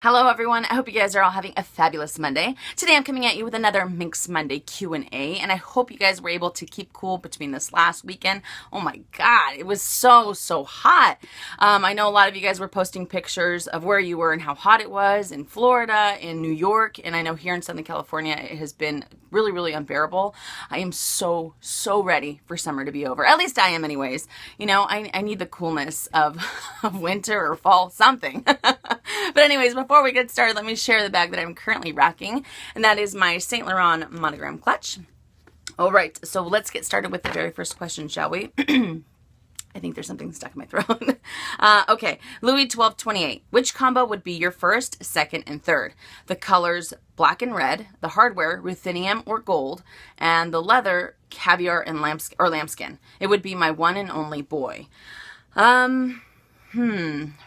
Hello everyone, I hope you guys are all having a fabulous Monday. Today I'm coming at you with another Minks Monday Q&A, and I hope you guys were able to keep cool between this last weekend. Oh my god, it was so hot. I know a lot of you guys were posting pictures of where you were and how hot it was in Florida, in New York, and I know here in Southern California it has been really unbearable. I am so ready for summer to be over. At least I am anyways. You know, I need the coolness of winter or fall, something. But anyways, before we get started, let me share the bag that I'm currently rocking, and that is my Saint Laurent monogram clutch. All right, so let's get started with the very first question, shall we? I think there's something stuck in my throat. Okay, Louis 1228. Which combo would be your first, second, and third? The colors black and red, the hardware ruthenium or gold, and the leather caviar and lambskin. It would be my one and only boy.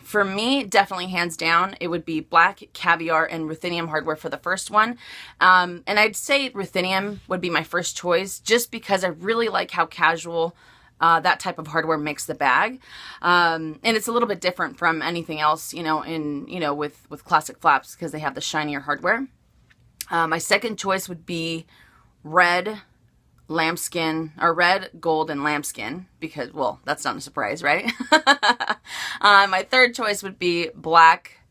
For me, definitely hands down, it would be black, caviar, and ruthenium hardware for the first one. And I'd say ruthenium would be my first choice just because I really like how casual that type of hardware makes the bag. And it's a little bit different from anything else, with classic flaps because they have the shinier hardware. My second choice would be red, lambskin, or red, gold, and lambskin, because, well, that's not a surprise, right? My third choice would be black,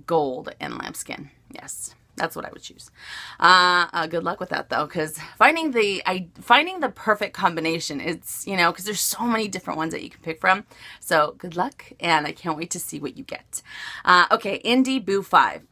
gold, and lambskin. Yes, that's what I would choose. Good luck with that, though, because finding the perfect combination, it's, because there's so many different ones that you can pick from. So good luck, and I can't wait to see what you get. Okay, Indie Boo 5.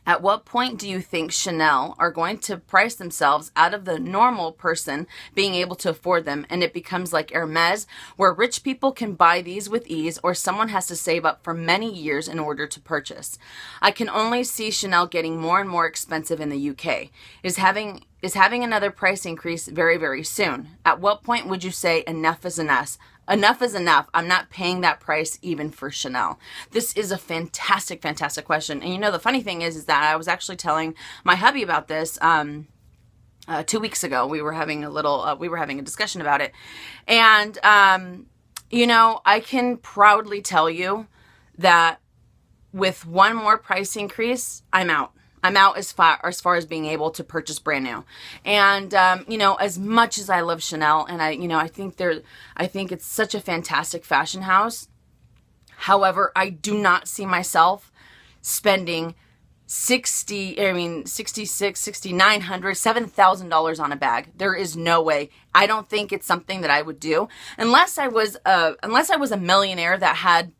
At what point do you think Chanel are going to price themselves out of the normal person being able to afford them, and it becomes like Hermes, where rich people can buy these with ease, or someone has to save up for many years in order to purchase? I can only see Chanel getting more and more expensive in the UK. Is having another price increase very soon? At what point would you say enough is enough? Enough is enough. I'm not paying that price even for Chanel. This is a fantastic question. And the funny thing is that I was actually telling my hubby about this 2 weeks ago. We were having a discussion about it. And, I can proudly tell you that with one more price increase, I'm out. I'm out as far as being able to purchase brand new. And, as much as I love Chanel, and I think it's such a fantastic fashion house. However, I do not see myself spending $6,900, $7,000 on a bag. There is no way. I don't think it's something that I would do unless I was a millionaire that had,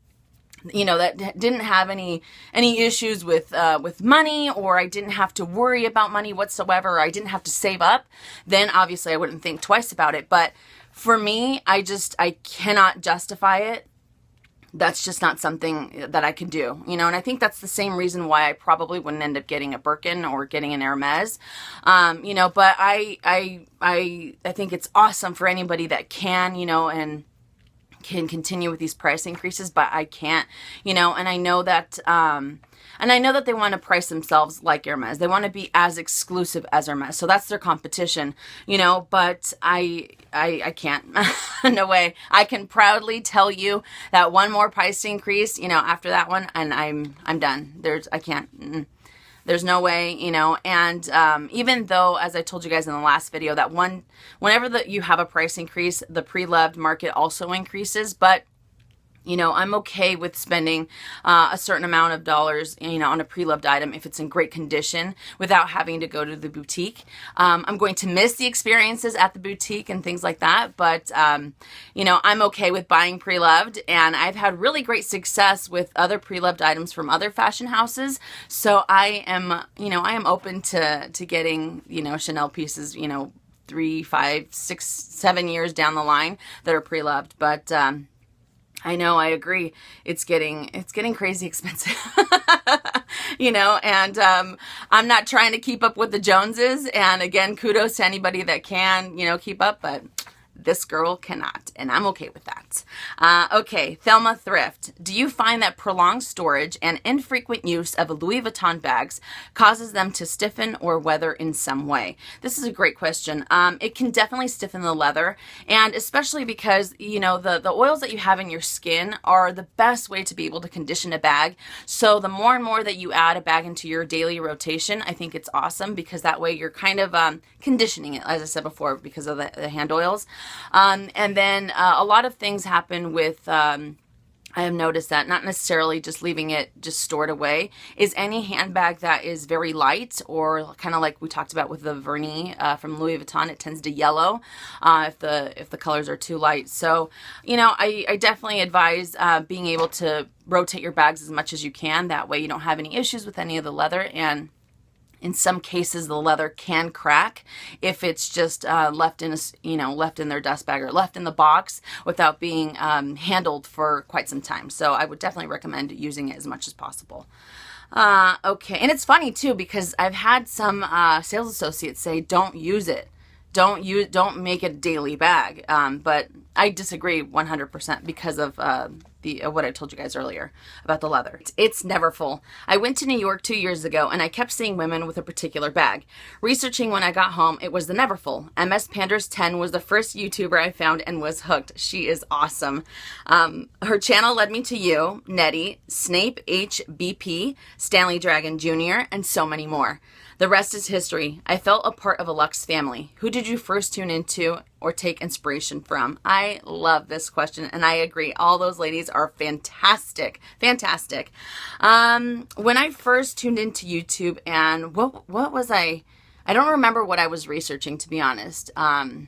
that didn't have any issues with money, or I didn't have to worry about money whatsoever, or I didn't have to save up. Then obviously I wouldn't think twice about it. But for me, I cannot justify it. That's just not something that I can do, and I think that's the same reason why I probably wouldn't end up getting a Birkin or getting an Hermes, but I think it's awesome for anybody that can, and can continue with these price increases, but I can't, and I know that, they want to price themselves like Hermes. They want to be as exclusive as Hermes. So that's their competition, but I can't, no way. I can proudly tell you that one more price increase, after that one, and I'm done. I can't. There's no way, and even though, as I told you guys in the last video, that whenever you have a price increase, the pre-loved market also increases, but I'm okay with spending a certain amount of dollars, on a pre-loved item if it's in great condition without having to go to the boutique. I'm going to miss the experiences at the boutique and things like that, but, I'm okay with buying pre-loved, and I've had really great success with other pre-loved items from other fashion houses, so I am open to getting, Chanel pieces, 3, 5, 6, 7 years down the line that are pre-loved, but, I know, I agree. It's getting crazy expensive, and I'm not trying to keep up with the Joneses. And again, kudos to anybody that can, keep up, but this girl cannot, and I'm okay with that. Okay, Thelma Thrift. Do you find that prolonged storage and infrequent use of Louis Vuitton bags causes them to stiffen or weather in some way? This is a great question. It can definitely stiffen the leather, and especially because, you know, the oils that you have in your skin are the best way to be able to condition a bag. So the more and more that you add a bag into your daily rotation, I think it's awesome, because that way you're kind of conditioning it, as I said before, because of the hand oils. And then a lot of things happen with I have noticed that, not necessarily just leaving it just stored away, is any handbag that is very light, or kind of like we talked about with the Vernie from Louis Vuitton, it tends to yellow if the colors are too light. So, you know, I definitely advise being able to rotate your bags as much as you can. That way you don't have any issues with any of the leather, and in some cases, the leather can crack if it's just left in left in their dust bag or left in the box without being handled for quite some time. So I would definitely recommend using it as much as possible. Okay, and it's funny too, because I've had some sales associates say, "Don't use it. Don't make it a daily bag." But I disagree 100% because of what I told you guys earlier about the leather. It's never full. I went to New York 2 years ago, and I kept seeing women with a particular bag. Researching when I got home, it was the Neverfull. MS Panders 10 was the first YouTuber I found and was hooked. She is awesome. Her channel led me to you, Nettie, Snape HBP, Stanley Dragon Jr., and so many more. The rest is history. I felt a part of a Luxe family. Who did you first tune into or take inspiration from? I love this question, and I agree. All those ladies are fantastic. Fantastic. When I first tuned into YouTube, and what was I don't remember what I was researching, to be honest. I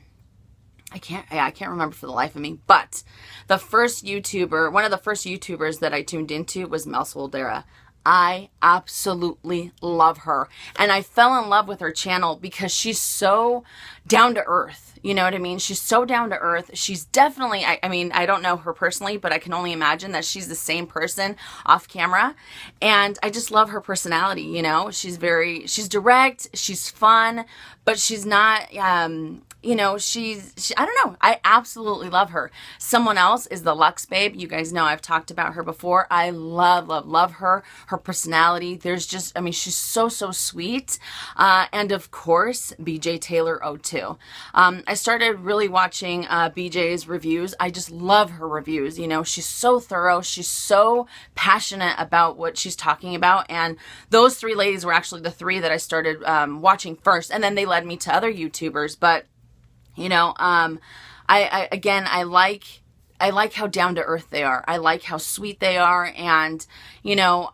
can't remember for the life of me, but one of the first YouTubers that I tuned into was Mel Soldera. I absolutely love her, and I fell in love with her channel because she's so down to earth. You know what I mean? She's so down to earth. She's definitely, I mean, I don't know her personally, but I can only imagine that she's the same person off camera. And I just love her personality, you know? She's direct, she's fun, but she's not, you know, I don't know. I absolutely love her. Someone else is the Luxe Babe. You guys know I've talked about her before. I love her. Her personality. There's just, I mean, she's so sweet. And of course, BJ Taylor 02. I started really watching BJ's reviews. I just love her reviews. You know, she's so thorough. She's so passionate about what she's talking about. And those three ladies were actually the three that I started watching first. And then they led me to other YouTubers. But you know, I like how down to earth they are. I like how sweet they are, and you know,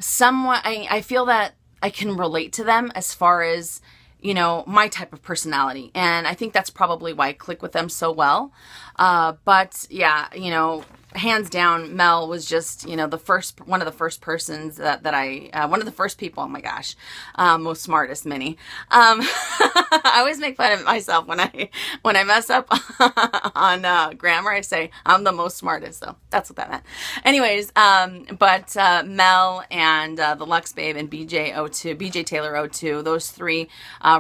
somewhat I feel that I can relate to them as far as, you know, my type of personality, and I think that's probably why I click with them so well. But yeah, you know, hands down, Mel was just, you know, one of the first persons one of the first people, oh my gosh, most smartest mini. I always make fun of myself when I mess up on grammar. I say I'm the most smartest, so that's what that meant. Anyways, but Mel and the Luxe Babe and BJ Taylor 02, those three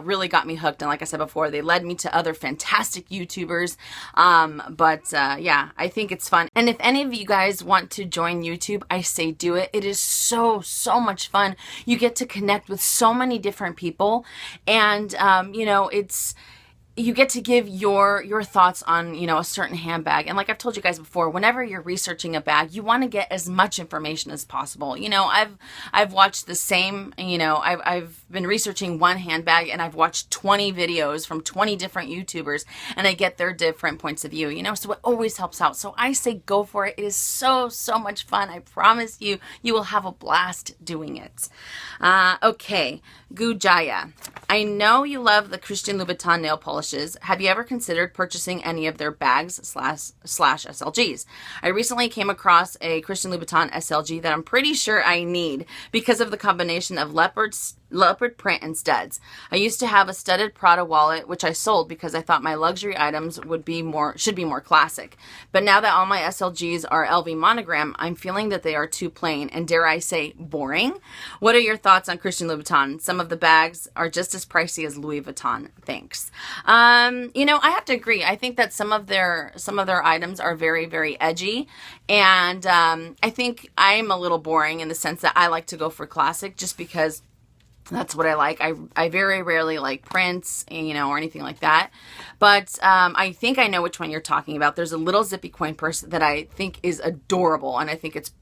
really got me hooked. And like I said before, they led me to other fantastic YouTubers. But yeah, I think it's fun. And if any of you guys want to join YouTube, I say do it. It is so much fun. You get to connect with so many different people, and you know, you get to give your thoughts on, you know, a certain handbag. And like I've told you guys before, whenever you're researching a bag, you want to get as much information as possible. You know, I've watched the same, you know, I've been researching one handbag, and I've watched 20 videos from 20 different YouTubers, and I get their different points of view, you know, so it always helps out. So I say go for it. It is so much fun. I promise you, you will have a blast doing it. Okay, Gujaya. I know you love the Christian Louboutin nail polishes. Have you ever considered purchasing any of their bags slash SLGs? I recently came across a Christian Louboutin SLG that I'm pretty sure I need because of the combination of leopard leopard print and studs. I used to have a studded Prada wallet, which I sold because I thought my luxury items should be more classic. But now that all my SLGs are LV monogram, I'm feeling that they are too plain and, dare I say, boring. What are your thoughts on Christian Louboutin? Some of the bags are just as pricey as Louis Vuitton. Thanks. You know, I have to agree. I think that some of their items are very, very edgy, and I think I'm a little boring in the sense that I like to go for classic just because that's what I like. I very rarely like prints, you know, or anything like that. But I think I know which one you're talking about. There's a little zippy coin purse that I think is adorable, and I think it's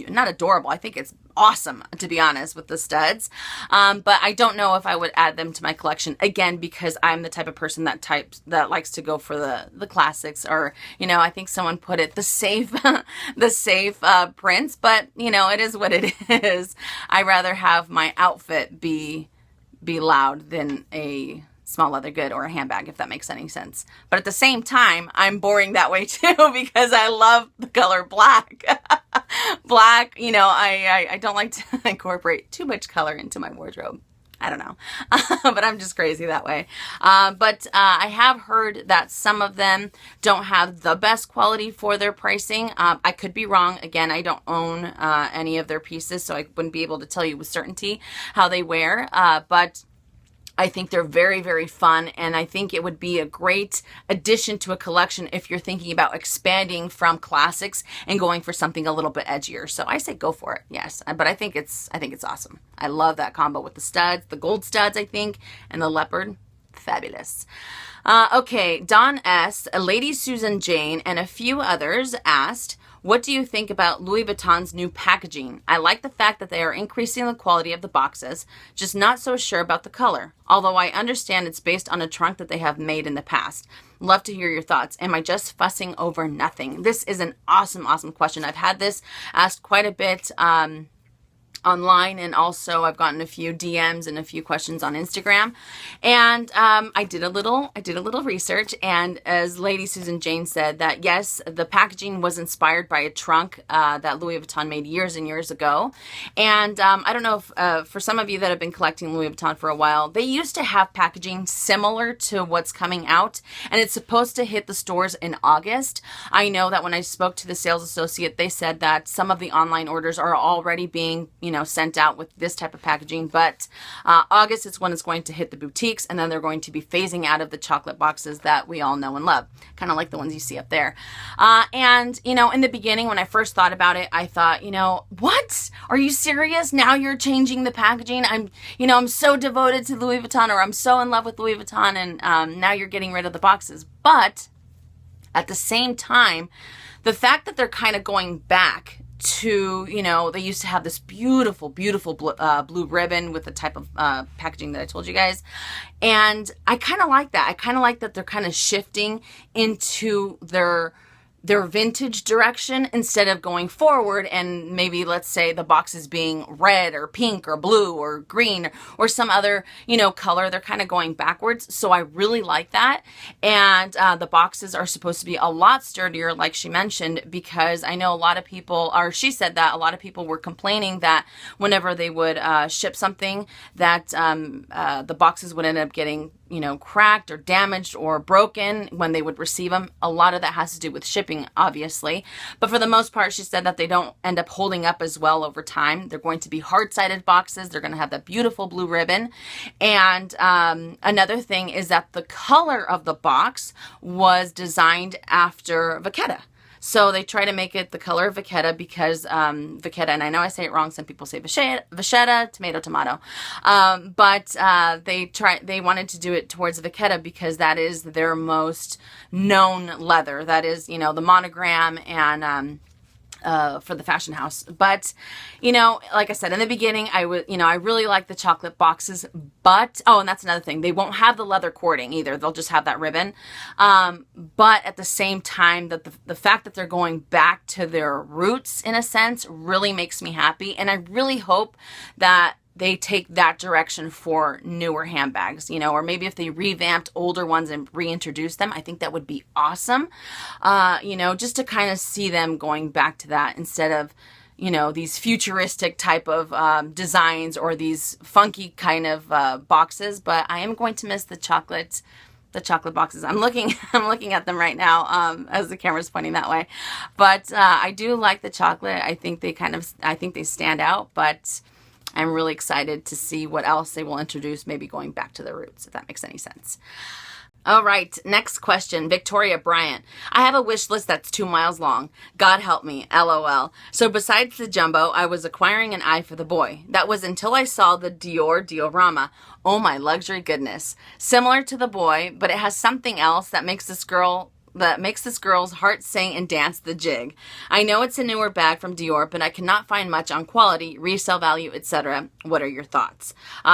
not adorable. I think it's awesome, to be honest, with the studs. But I don't know if I would add them to my collection, again, because I'm the type of person that likes to go for the classics, or, you know, I think someone put it, the safe prints, but, you know, it is what it is. I rather have my outfit be loud than a small leather good or a handbag, if that makes any sense. But at the same time, I'm boring that way too because I love the color black. Black, you know, I don't like to incorporate too much color into my wardrobe. I don't know, but I'm just crazy that way. But I have heard that some of them don't have the best quality for their pricing. I could be wrong. Again, I don't own any of their pieces, so I wouldn't be able to tell you with certainty how they wear. But I think they're very, very fun, and I think it would be a great addition to a collection if you're thinking about expanding from classics and going for something a little bit edgier. So I say go for it, yes. But I think it's awesome. I love that combo with the studs, the gold studs, I think, and the leopard. Fabulous. Okay, Don S., Lady Susan Jane, and a few others asked, what do you think about Louis Vuitton's new packaging? I like the fact that they are increasing the quality of the boxes, just not so sure about the color. Although I understand it's based on a trunk that they have made in the past. Love to hear your thoughts. Am I just fussing over nothing? This is an awesome, awesome question. I've had this asked quite a bit online, and also I've gotten a few DMs and a few questions on Instagram, and I did a little research, and as Lady Susan Jane said, that yes, the packaging was inspired by a trunk that Louis Vuitton made years and years ago. And I don't know if for some of you that have been collecting Louis Vuitton for a while, they used to have packaging similar to what's coming out, and it's supposed to hit the stores in August. I know that when I spoke to the sales associate, they said that some of the online orders are already being, you know, sent out with this type of packaging, but August is when it's going to hit the boutiques, and then they're going to be phasing out of the chocolate boxes that we all know and love, kind of like the ones you see up there. And, you know, in the beginning, when I first thought about it, I thought, you know, what? Are you serious? Now you're changing the packaging? I'm so devoted to Louis Vuitton, or I'm so in love with Louis Vuitton, and now you're getting rid of the boxes. But at the same time, the fact that they're kind of going back to, you know, they used to have this beautiful, beautiful blue ribbon with the type of packaging that I told you guys. And I kind of like that. I kind of like that they're kind of shifting into their vintage direction instead of going forward and maybe, let's say, the boxes being red or pink or blue or green or some other, you know, color. They're kind of going backwards. So I really like that. And the boxes are supposed to be a lot sturdier, like she mentioned, because I know a lot of people, or she said that a lot of people were complaining that whenever they would ship something, that the boxes would end up getting, you know, cracked or damaged or broken when they would receive them. A lot of that has to do with shipping, obviously. But for the most part, she said that they don't end up holding up as well over time. They're going to be hard-sided boxes. They're going to have that beautiful blue ribbon. And another thing is that the color of the box was designed after Vachetta. So they try to make it the color of Vachetta because Vachetta, and I know I say it wrong, some people say Vachetta, tomato. But they wanted to do it towards Vachetta because that is their most known leather. That is, you know, the monogram and for the fashion house. But, you know, like I said, in the beginning, I really like the chocolate boxes, but, oh, and that's another thing. They won't have the leather cording either. They'll just have that ribbon. But at the same time, the fact that they're going back to their roots, in a sense, really makes me happy. And I really hope that they take that direction for newer handbags, you know, or maybe if they revamped older ones and reintroduced them, I think that would be awesome. You know, just to kind of see them going back to that instead of, you know, these futuristic type of designs or these funky kind of boxes, but I am going to miss the chocolate boxes. I'm looking at them right now as the camera's pointing that way. But I do like the chocolate. I think they stand out, but I'm really excited to see what else they will introduce, maybe going back to the roots, if that makes any sense. All right, next question. Victoria Bryant. I have a wish list that's 2 miles long. God help me, LOL. So besides the jumbo, I was acquiring an eye for the boy. That was until I saw the Dior Diorama. Oh my luxury goodness. Similar to the boy, but it has something else that makes this girl's heart sing and dance the jig. I know it's a newer bag from Dior, but I cannot find much on quality, resale value, etc. What are your thoughts?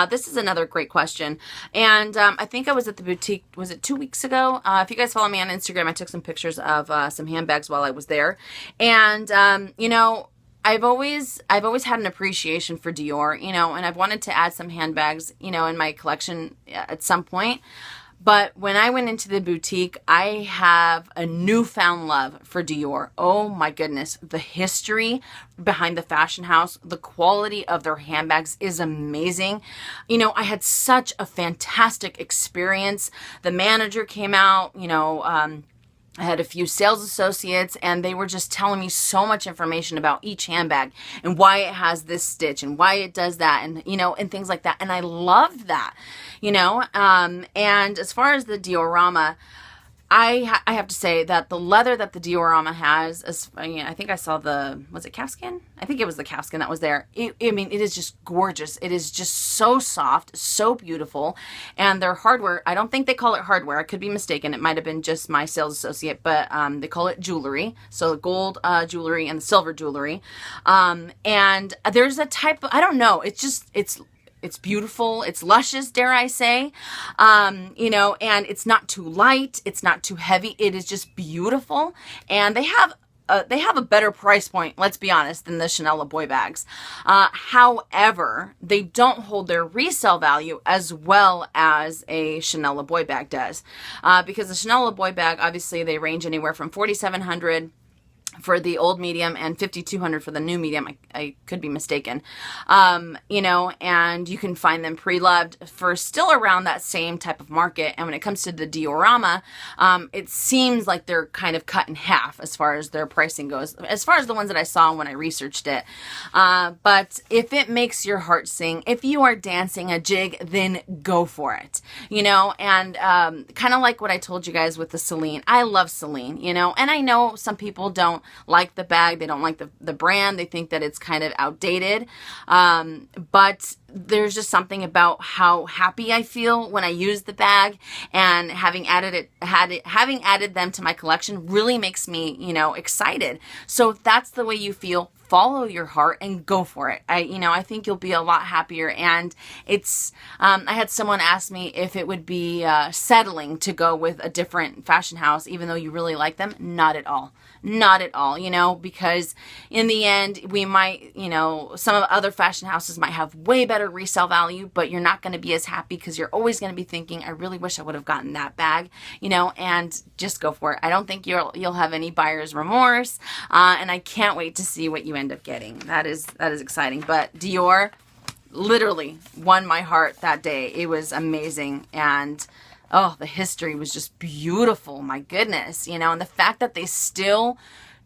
This is another great question. And I think I was at the boutique, was it 2 weeks ago? If you guys follow me on Instagram, I took some pictures of some handbags while I was there. And, you know, I've always had an appreciation for Dior, you know, and I've wanted to add some handbags, you know, in my collection at some point. But when I went into the boutique, I have a newfound love for Dior. Oh my goodness. The history behind the fashion house, the quality of their handbags is amazing. You know, I had such a fantastic experience. The manager came out, you know, I had a few sales associates and they were just telling me so much information about each handbag and why it has this stitch and why it does that and, you know, and things like that. And I loved that, you know, and as far as the Diorama, I have to say that the leather that the Diorama has, I think I saw was it calfskin? I think it was the calfskin that was there. I mean, it is just gorgeous. It is just so soft, so beautiful. And their hardware, I don't think they call it hardware. I could be mistaken. It might have been just my sales associate, but they call it jewelry. So the gold jewelry and the silver jewelry. And there's a type of, I don't know, it's beautiful. It's luscious, dare I say, you know, and it's not too light. It's not too heavy. It is just beautiful. And they have a better price point, let's be honest, than the Chanel Le Boy bags. However, they don't hold their resale value as well as a Chanel Le Boy bag does. Because the Chanel Le Boy bag, obviously, they range anywhere from $4,700 for the old medium and $5,200 for the new medium. I could be mistaken. You know, and you can find them pre-loved for still around that same type of market. And when it comes to the Diorama, it seems like they're kind of cut in half as far as their pricing goes, as far as the ones that I saw when I researched it. But if it makes your heart sing, if you are dancing a jig, then go for it, you know, and kind of like what I told you guys with the Celine. I love Celine, you know, and I know some people don't like the bag. They don't like the brand. They think that it's kind of outdated. But there's just something about how happy I feel when I use the bag, and having added them to my collection really makes me, you know, excited. So if that's the way you feel, follow your heart and go for it. I think you'll be a lot happier. And it's, I had someone ask me if it would be settling to go with a different fashion house, even though you really like them. Not at all. Not at all, you know, because in the end, we might, you know, some of the other fashion houses might have way better resale value, but you're not going to be as happy because you're always going to be thinking, I really wish I would have gotten that bag, you know, and just go for it. I don't think you'll have any buyer's remorse, and I can't wait to see what you end up getting. That is exciting. But Dior literally won my heart that day. It was amazing. And oh, the history was just beautiful. My goodness, you know, and the fact that they still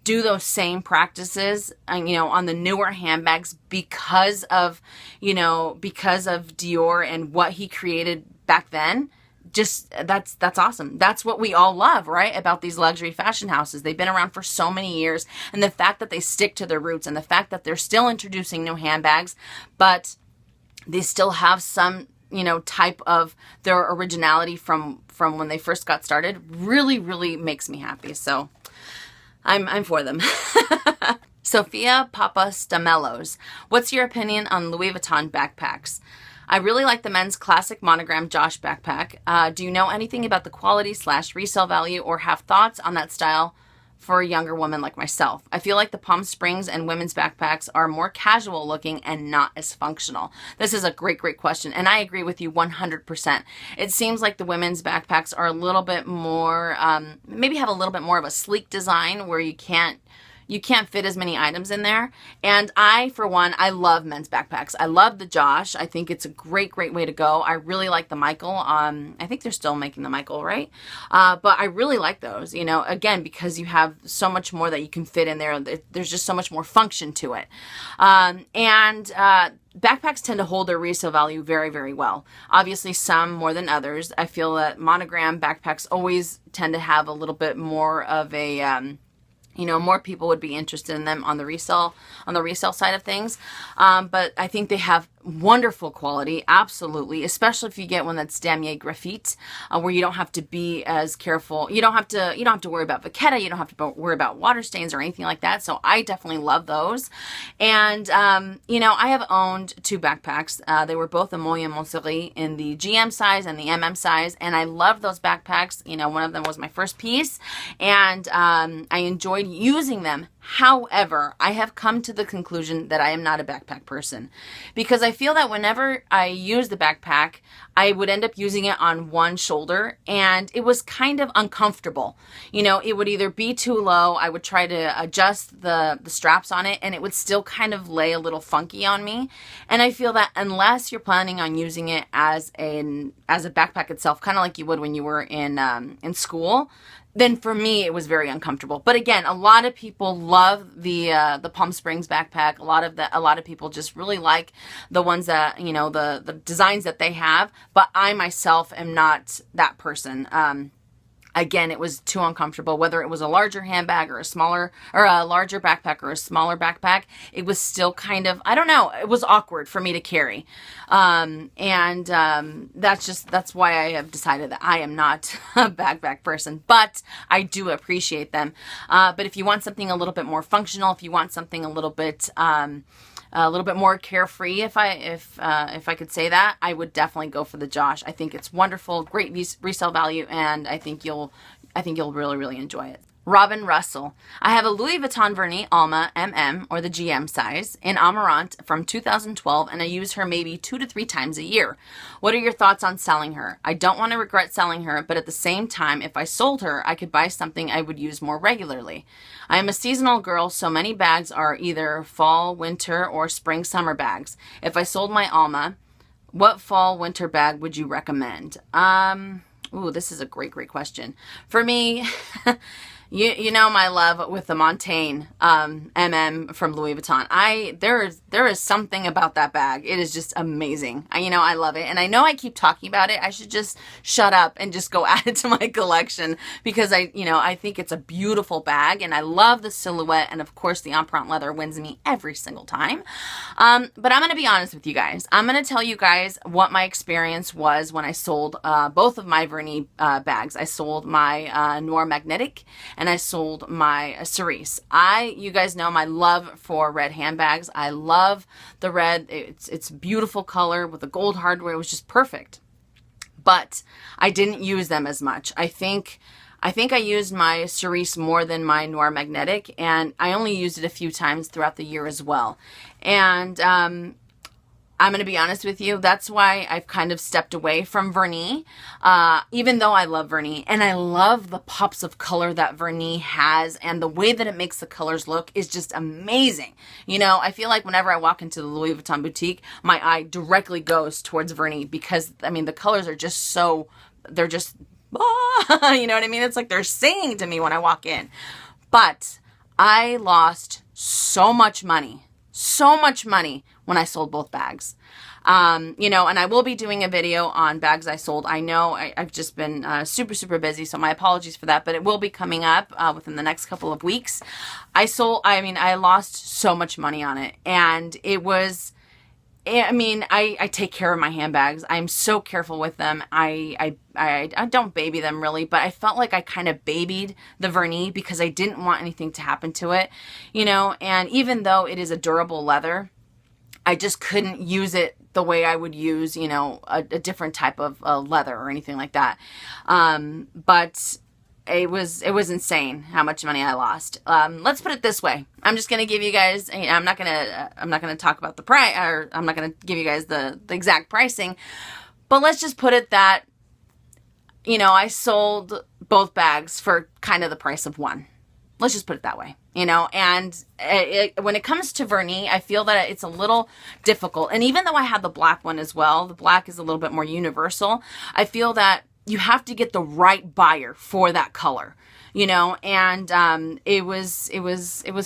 do those same practices, you know, on the newer handbags because of Dior and what he created back then. Just that's awesome. That's what we all love, right? About these luxury fashion houses. They've been around for so many years, and the fact that they stick to their roots and the fact that they're still introducing new handbags, but they still have some, you know, type of their originality from when they first got started really, really makes me happy. So I'm for them. Sophia Papa Stamelos. What's your opinion on Louis Vuitton backpacks? I really like the men's classic monogram Josh backpack. Do you know anything about the quality / resale value or have thoughts on that style for a younger woman like myself? I feel like the Palm Springs and women's backpacks are more casual looking and not as functional. This is a great question, and I agree with you 100%. It seems like the women's backpacks are a little bit more, maybe have a little bit more of a sleek design where you can't, you can't fit as many items in there. And I, for one, I love men's backpacks. I love the Josh. I think it's a great, great way to go. I really like the Michael. I think they're still making the Michael, right? But I really like those, you know, again, because you have so much more that you can fit in there. There's just so much more function to it. Backpacks tend to hold their resale value very, very well. Obviously, some more than others. I feel that monogram backpacks always tend to have a little bit more of a, you know, more people would be interested in them on the resale side of things. But I think they have wonderful quality, absolutely, especially if you get one that's damier graphite, where you don't have to be as careful. You don't have to worry about vachetta. You don't have to worry about water stains or anything like that. So I definitely love those. And you know, I have owned 2 backpacks. They were both a Moyen Montserrat in the GM size and the MM size, and I love those backpacks. You know, one of them was my first piece, and I enjoyed using them. However, I have come to the conclusion that I am not a backpack person, because I feel that whenever I use the backpack, I would end up using it on one shoulder, and it was kind of uncomfortable. You know, it would either be too low, I would try to adjust the straps on it, and it would still kind of lay a little funky on me. And I feel that unless you're planning on using it as a backpack itself, kind of like you would when you were in school, then for me it was very uncomfortable. But again, a lot of people love the Palm Springs backpack. A lot of people just really like the ones that, you know, the designs that they have. But I myself am not that person. Again, it was too uncomfortable, whether it was a larger handbag or a larger backpack or a smaller backpack. It was still kind of, I don't know, it was awkward for me to carry. That's why I have decided that I am not a backpack person, but I do appreciate them. But if you want something a little bit more functional, if you want something a little bit more carefree, if I could say that, I would definitely go for the Josh. I think it's wonderful, great resale value, and I think you'll really, really enjoy it. Robin Russell. I have a Louis Vuitton Vernie Alma MM, or the GM size, in Amarant from 2012, and I use her maybe 2 to 3 times a year. What are your thoughts on selling her? I don't want to regret selling her, but at the same time, if I sold her, I could buy something I would use more regularly. I am a seasonal girl, so many bags are either fall, winter, or spring, summer bags. If I sold my Alma, what fall, winter bag would you recommend? Ooh, this is a great, great question. For me, You know my love with the Montaigne MM from Louis Vuitton. There is something about that bag. It is just amazing. I love it. And I know I keep talking about it. I should just shut up and just go add it to my collection, because I think it's a beautiful bag, and I love the silhouette, and of course the empreinte leather wins me every single time. But I'm going to be honest with you guys. I'm going to tell you guys what my experience was when I sold both of my Vernie bags. I sold my Noir Magnetic, and I sold my Cerise. You guys know my love for red handbags. I love the red. It's a beautiful color with the gold hardware. It was just perfect. But I didn't use them as much. I think I used my Cerise more than my Noir Magnetic, and I only used it a few times throughout the year as well. And I'm going to be honest with you, that's why I've kind of stepped away from Vernie, even though I love Vernie, and I love the pops of color that Vernie has, and the way that it makes the colors look is just amazing. I feel like whenever I walk into the Louis Vuitton boutique, my eye directly goes towards Vernie, because, the colors are just they're just, you know what I mean? It's like they're singing to me when I walk in. But I lost so much money when I sold both bags. And I will be doing a video on bags I sold. I know I've just been super, super busy, so my apologies for that, but it will be coming up within the next couple of weeks. I lost so much money on it, and it was, I take care of my handbags. I'm so careful with them. I don't baby them really, but I felt like I kind of babied the Vernie because I didn't want anything to happen to it, and even though it is a durable leather, I just couldn't use it the way I would use, a different type of leather or anything like that. But it was insane how much money I lost. Let's put it this way. I'm just going to give you guys, I'm not going to talk about the price, or I'm not going to give you guys the exact pricing, but let's just put it that, I sold both bags for kind of the price of one. Let's just put it that way. you know, and when it comes to Vernie, I feel that it's a little difficult. And even though I have the black one as well, the black is a little bit more universal, I feel that you have to get the right buyer for that color, you know, and it was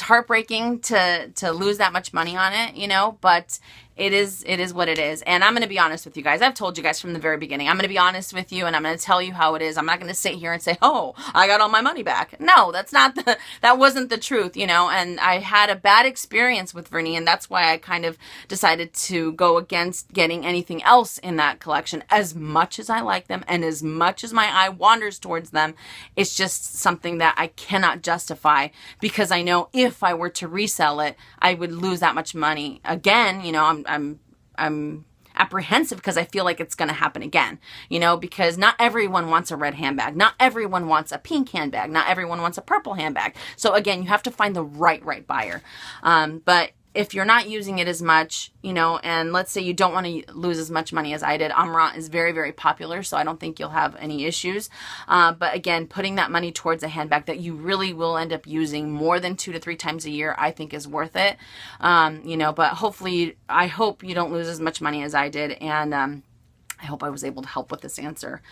heartbreaking to lose that much money on it, you know, but it is what it is. And I'm going to be honest with you guys. I've told you guys from the very beginning, I'm going to be honest with you and I'm going to tell you how it is. I'm not going to sit here and say, oh, I got all my money back. No, that wasn't the truth, you know, and I had a bad experience with Vernie, and that's why I kind of decided to go against getting anything else in that collection. As much as I like them and as much as my eye wanders towards them, it's just something that I cannot justify, because I know if I were to resell it, I would lose that much money again. You know, I'm apprehensive because I feel like it's going to happen again, you know, because not everyone wants a red handbag. Not everyone wants a pink handbag. Not everyone wants a purple handbag. So again, you have to find the right buyer. But if you're not using it as much, you know, and let's say you don't want to lose as much money as I did, Amouranth is very, very popular, so I don't think you'll have any issues. But again, putting that money towards a handbag that you really will end up using more than 2 to 3 times a year, I think is worth it. You know, but hopefully, I hope you don't lose as much money as I did, and I hope I was able to help with this answer.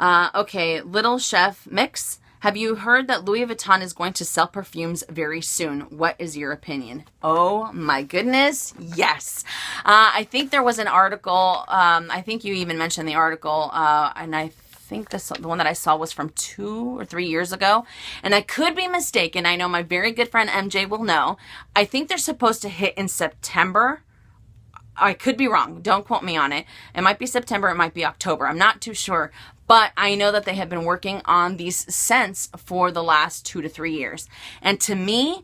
Okay, Little Chef Mix. Have you heard that Louis Vuitton is going to sell perfumes very soon? What is your opinion? Oh my goodness, yes. I think there was an article, I think you even mentioned the article, and I think the one that I saw was from 2 or 3 years ago, and I could be mistaken. I know my very good friend MJ will know. I think they're supposed to hit in September. I could be wrong. Don't quote me on it. It might be September. It might be October. I'm not too sure. But I know that they have been working on these scents for the last 2 to 3 years. And to me,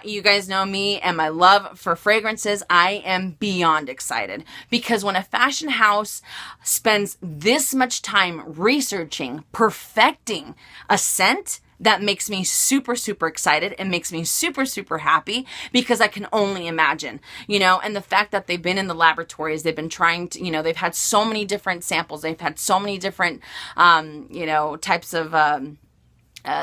you guys know me and my love for fragrances. I am beyond excited, because when a fashion house spends this much time researching, perfecting a scent, that makes me super, super excited. It makes me super, super happy, because I can only imagine, you know, and the fact that they've been in the laboratories, they've been trying to, you know, they've had so many different samples. They've had so many different, you know, types of,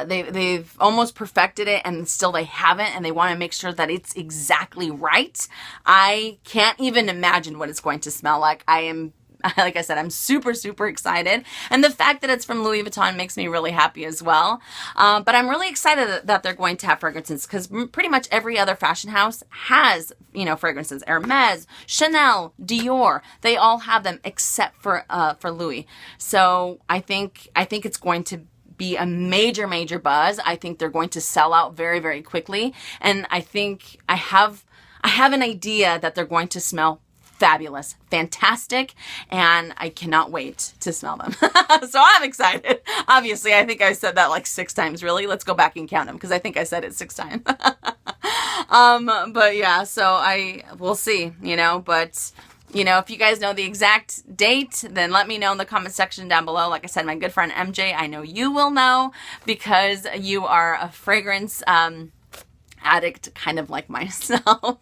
they've almost perfected it, and still they haven't, and they want to make sure that it's exactly right. I can't even imagine what it's going to smell like. Like I said, I'm super, super excited. And the fact that it's from Louis Vuitton makes me really happy as well. But I'm really excited that they're going to have fragrances, because pretty much every other fashion house has, you know, fragrances. Hermes, Chanel, Dior, they all have them except for Louis. So I think it's going to be a major, major buzz. I think they're going to sell out very, very quickly. And I think I have an idea that they're going to smell fabulous, fantastic, and I cannot wait to smell them. So I'm excited. Obviously, I think I said that like 6 times, really. Let's go back and count them, because I think I said it 6 times. But yeah, so we'll see, you know, but you know, if you guys know the exact date, then let me know in the comment section down below. Like I said, my good friend MJ, I know you will know, because you are a fragrance addict kind of like myself.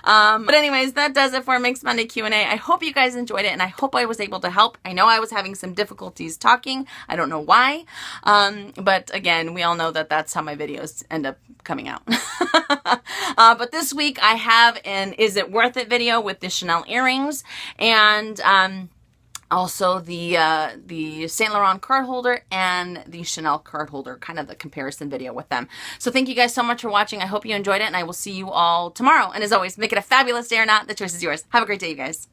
But anyways, that does it for Minks Monday Q&A. I hope you guys enjoyed it, and I hope I was able to help. I know I was having some difficulties talking. I don't know why. But again, we all know that that's how my videos end up coming out. But this week I have an Is It Worth It video with the Chanel earrings, and also the Saint Laurent card holder and the Chanel card holder, kind of the comparison video with them. So thank you guys so much for watching. I hope you enjoyed it, and I will see you all tomorrow. And as always, make it a fabulous day or not. The choice is yours. Have a great day, you guys.